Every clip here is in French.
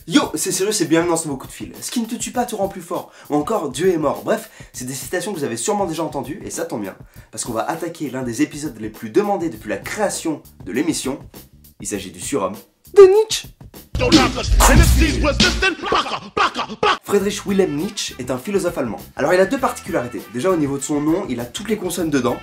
Yo, c'est sérieux, c'est bienvenu dans ce nouveau coup de fil. Ce qui ne te tue pas te rend plus fort. Ou encore, Dieu est mort. Bref, c'est des citations que vous avez sûrement déjà entendues, et ça tombe bien. Parce qu'on va attaquer l'un des épisodes les plus demandés depuis la création de l'émission. Il s'agit du surhomme de Nietzsche. Friedrich Wilhelm Nietzsche est un philosophe allemand. Alors il a deux particularités. Déjà au niveau de son nom, il a toutes les consonnes dedans.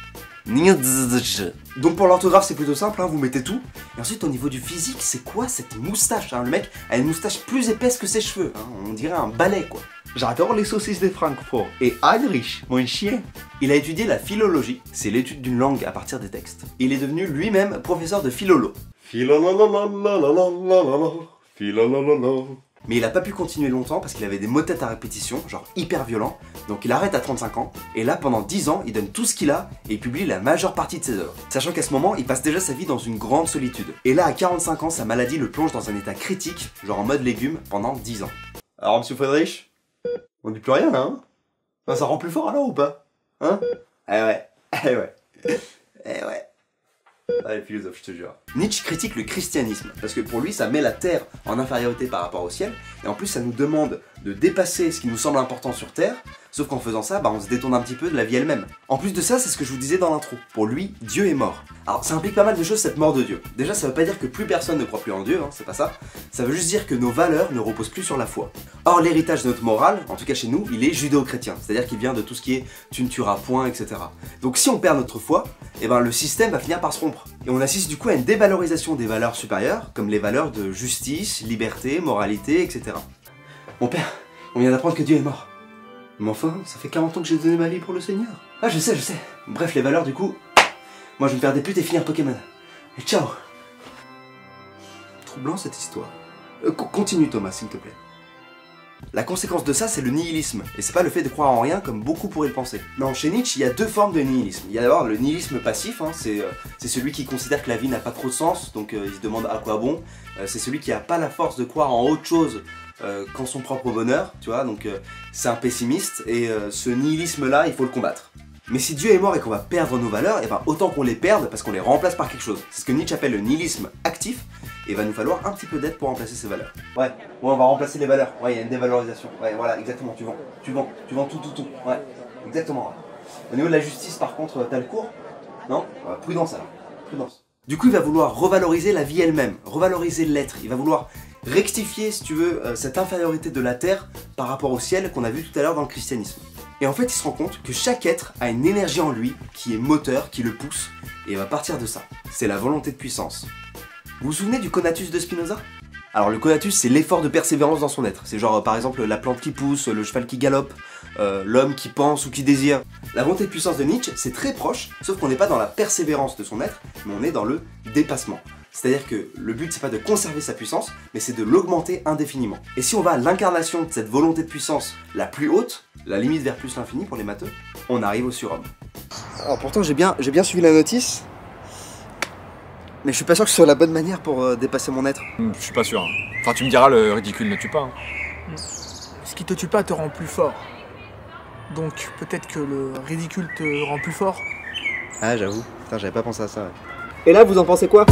Donc pour l'orthographe c'est plutôt simple, hein, vous mettez tout. Et ensuite au niveau du physique, c'est quoi cette moustache hein? Le mec a une moustache plus épaisse que ses cheveux, hein. On dirait un balai quoi. J'adore les saucisses de Francfort. Et Heinrich, mon chien. Il a étudié la philologie, c'est l'étude d'une langue à partir des textes. Il est devenu lui-même professeur de philolo. Mais il a pas pu continuer longtemps parce qu'il avait des maux de tête à répétition, genre hyper violents. Donc il arrête à 35 ans, et là pendant 10 ans, il donne tout ce qu'il a, et il publie la majeure partie de ses œuvres. Sachant qu'à ce moment, il passe déjà sa vie dans une grande solitude. Et là à 45 ans, sa maladie le plonge dans un état critique, genre en mode légume, pendant 10 ans. Alors monsieur Friedrich, on dit plus rien là, hein? Ben, ça rend plus fort alors ou pas? Hein? Eh ouais, eh ouais, eh ouais. Ah, les philosophes, je te jure. Nietzsche critique le christianisme, parce que pour lui, ça met la terre en infériorité par rapport au ciel, et en plus, ça nous demande de dépasser ce qui nous semble important sur terre, sauf qu'en faisant ça, on se détourne un petit peu de la vie elle-même. En plus de ça, c'est ce que je vous disais dans l'intro. Pour lui, Dieu est mort. Alors, ça implique pas mal de choses, cette mort de Dieu. Déjà, ça veut pas dire que plus personne ne croit plus en Dieu, hein, c'est pas ça. Ça veut juste dire que nos valeurs ne reposent plus sur la foi. Or, l'héritage de notre morale, en tout cas chez nous, il est judéo-chrétien, c'est-à-dire qu'il vient de tout ce qui est tu ne tueras point, etc. Donc si on perd notre foi, le système va finir par se rompre. Et on assiste du coup à une dévalorisation des valeurs supérieures, comme les valeurs de justice, liberté, moralité, etc. Mon père, on vient d'apprendre que Dieu est mort. Mais enfin, ça fait 40 ans que j'ai donné ma vie pour le Seigneur. Ah, je sais. Bref, les valeurs, du coup, moi je vais me faire des putes et finir Pokémon. Et ciao. Troublant cette histoire. Continue Thomas, s'il te plaît. La conséquence de ça, c'est le nihilisme, et c'est pas le fait de croire en rien comme beaucoup pourraient le penser. Non, chez Nietzsche, il y a deux formes de nihilisme. Il y a d'abord le nihilisme passif, hein, c'est celui qui considère que la vie n'a pas trop de sens, donc il se demande à quoi bon. C'est celui qui a pas la force de croire en autre chose qu'en son propre bonheur, tu vois, donc c'est un pessimiste, et ce nihilisme-là, il faut le combattre. Mais si Dieu est mort et qu'on va perdre nos valeurs, autant qu'on les perde parce qu'on les remplace par quelque chose. C'est ce que Nietzsche appelle le nihilisme actif, et il va nous falloir un petit peu d'aide pour remplacer ces valeurs. Ouais, on va remplacer les valeurs. Ouais, il y a une dévalorisation. Ouais, voilà, exactement, tu vends tout. Ouais, exactement. Ouais. Au niveau de la justice, par contre, t'as le cours? Non? Prudence alors, prudence. Du coup, il va vouloir revaloriser la vie elle-même, revaloriser l'être. Il va vouloir rectifier, si tu veux, cette infériorité de la terre par rapport au ciel qu'on a vu tout à l'heure dans le christianisme. Et en fait, il se rend compte que chaque être a une énergie en lui qui est moteur, qui le pousse, et il va partir de ça. C'est la volonté de puissance. Vous vous souvenez du conatus de Spinoza? Alors le conatus, c'est l'effort de persévérance dans son être. C'est genre par exemple la plante qui pousse, le cheval qui galope, l'homme qui pense ou qui désire. La volonté de puissance de Nietzsche, c'est très proche, sauf qu'on n'est pas dans la persévérance de son être, mais on est dans le dépassement. C'est-à-dire que le but, c'est pas de conserver sa puissance, mais c'est de l'augmenter indéfiniment. Et si on va à l'incarnation de cette volonté de puissance la plus haute, la limite vers plus l'infini pour les matheux, on arrive au surhomme. Alors pourtant, j'ai bien suivi la notice, mais je suis pas sûr que ce soit la bonne manière pour dépasser mon être. Je suis pas sûr. Hein. Enfin, tu me diras, le ridicule ne tue pas. Hein. Ce qui te tue pas te rend plus fort. Donc peut-être que le ridicule te rend plus fort. Ah, j'avoue. Putain, j'avais pas pensé à ça. Ouais. Et là, vous en pensez quoi?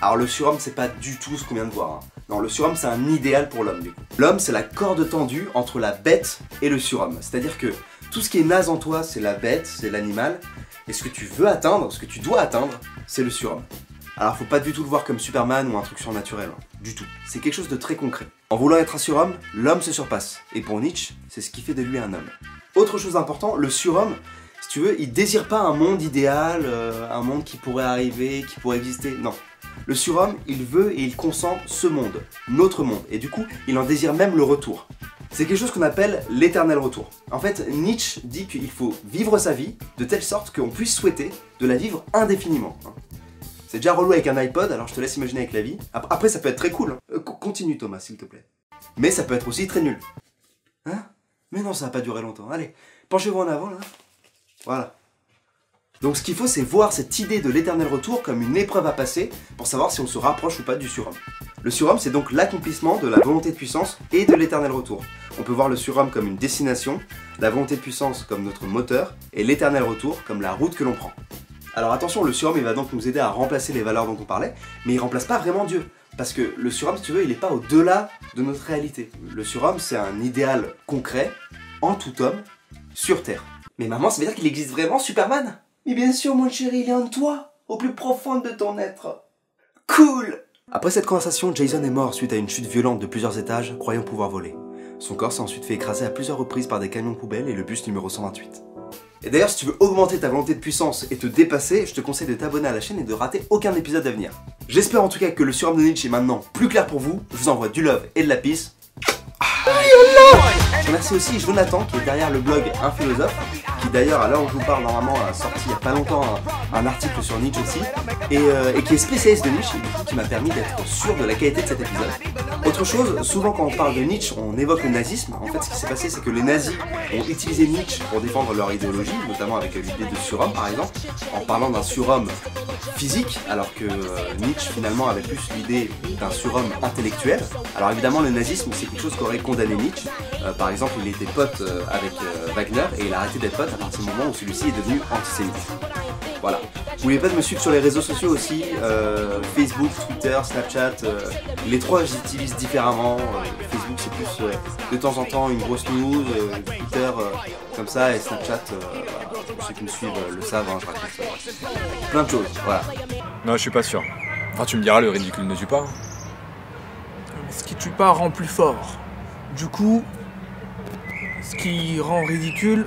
Alors le surhomme, c'est pas du tout ce qu'on vient de voir. Hein. Non, le surhomme, c'est un idéal pour l'homme, du coup. L'homme, c'est la corde tendue entre la bête et le surhomme. C'est-à-dire que tout ce qui est naze en toi, c'est la bête, c'est l'animal. Et ce que tu veux atteindre, ce que tu dois atteindre, c'est le surhomme. Alors faut pas du tout le voir comme Superman ou un truc surnaturel. Hein. Du tout. C'est quelque chose de très concret. En voulant être un surhomme, l'homme se surpasse. Et pour Nietzsche, c'est ce qui fait de lui un homme. Autre chose d'important, le surhomme, si tu veux, il désire pas un monde idéal, un monde qui pourrait arriver, qui pourrait exister. Non. Le surhomme, il veut et il consent ce monde, notre monde, et du coup, il en désire même le retour. C'est quelque chose qu'on appelle l'éternel retour. En fait, Nietzsche dit qu'il faut vivre sa vie de telle sorte qu'on puisse souhaiter de la vivre indéfiniment. C'est déjà relou avec un iPod, alors je te laisse imaginer avec la vie. Après, ça peut être très cool. Continue Thomas, s'il te plaît. Mais ça peut être aussi très nul. Hein? Mais non, ça va pas durer longtemps. Allez, penchez-vous en avant, là. Voilà. Donc ce qu'il faut, c'est voir cette idée de l'éternel retour comme une épreuve à passer pour savoir si on se rapproche ou pas du surhomme. Le surhomme, c'est donc l'accomplissement de la volonté de puissance et de l'éternel retour. On peut voir le surhomme comme une destination, la volonté de puissance comme notre moteur, et l'éternel retour comme la route que l'on prend. Alors attention, le surhomme il va donc nous aider à remplacer les valeurs dont on parlait, mais il remplace pas vraiment Dieu. Parce que le surhomme, si tu veux, il est pas au-delà de notre réalité. Le surhomme, c'est un idéal concret, en tout homme, sur Terre. Mais maman, ça veut dire qu'il existe vraiment, Superman? Mais bien sûr, mon chéri, il est en toi, au plus profond de ton être. Cool! Après cette conversation, Jason est mort suite à une chute violente de plusieurs étages, croyant pouvoir voler. Son corps s'est ensuite fait écraser à plusieurs reprises par des camions poubelles et le bus numéro 128. Et d'ailleurs, si tu veux augmenter ta volonté de puissance et te dépasser, je te conseille de t'abonner à la chaîne et de rater aucun épisode à venir. J'espère en tout cas que le surhomme de Nietzsche est maintenant plus clair pour vous. Je vous envoie du love et de la peace. Je remercie aussi Jonathan qui est derrière le blog Un Philosophe, qui d'ailleurs à l'heure où je vous parle normalement a sorti il n'y a pas longtemps un article sur Nietzsche aussi, et qui est spécialiste de Nietzsche et du coup qui m'a permis d'être sûr de la qualité de cet épisode. Autre chose, souvent quand on parle de Nietzsche, on évoque le nazisme. En fait ce qui s'est passé c'est que les nazis ont utilisé Nietzsche pour défendre leur idéologie, notamment avec l'idée de surhomme par exemple, en parlant d'un surhomme physique, alors que Nietzsche finalement avait plus l'idée d'un surhomme intellectuel. Alors évidemment le nazisme c'est quelque chose qu'aurait condamné Nietzsche. Par exemple il était pote avec Wagner et il a arrêté d'être pote à partir du moment où celui-ci est devenu antisémite. Voilà. N'oubliez pas de me suivre sur les réseaux sociaux aussi, Facebook, Twitter, Snapchat, les trois j'utilise différemment. Facebook c'est plus de temps en temps une grosse news, Twitter comme ça et Snapchat, voilà. Pour ceux qui me suivent le savent, hein, je raconte plein de choses, voilà. Non, je suis pas sûr. Enfin, tu me diras, le ridicule ne tue pas. Ce qui tue pas rend plus fort. Du coup, ce qui rend ridicule...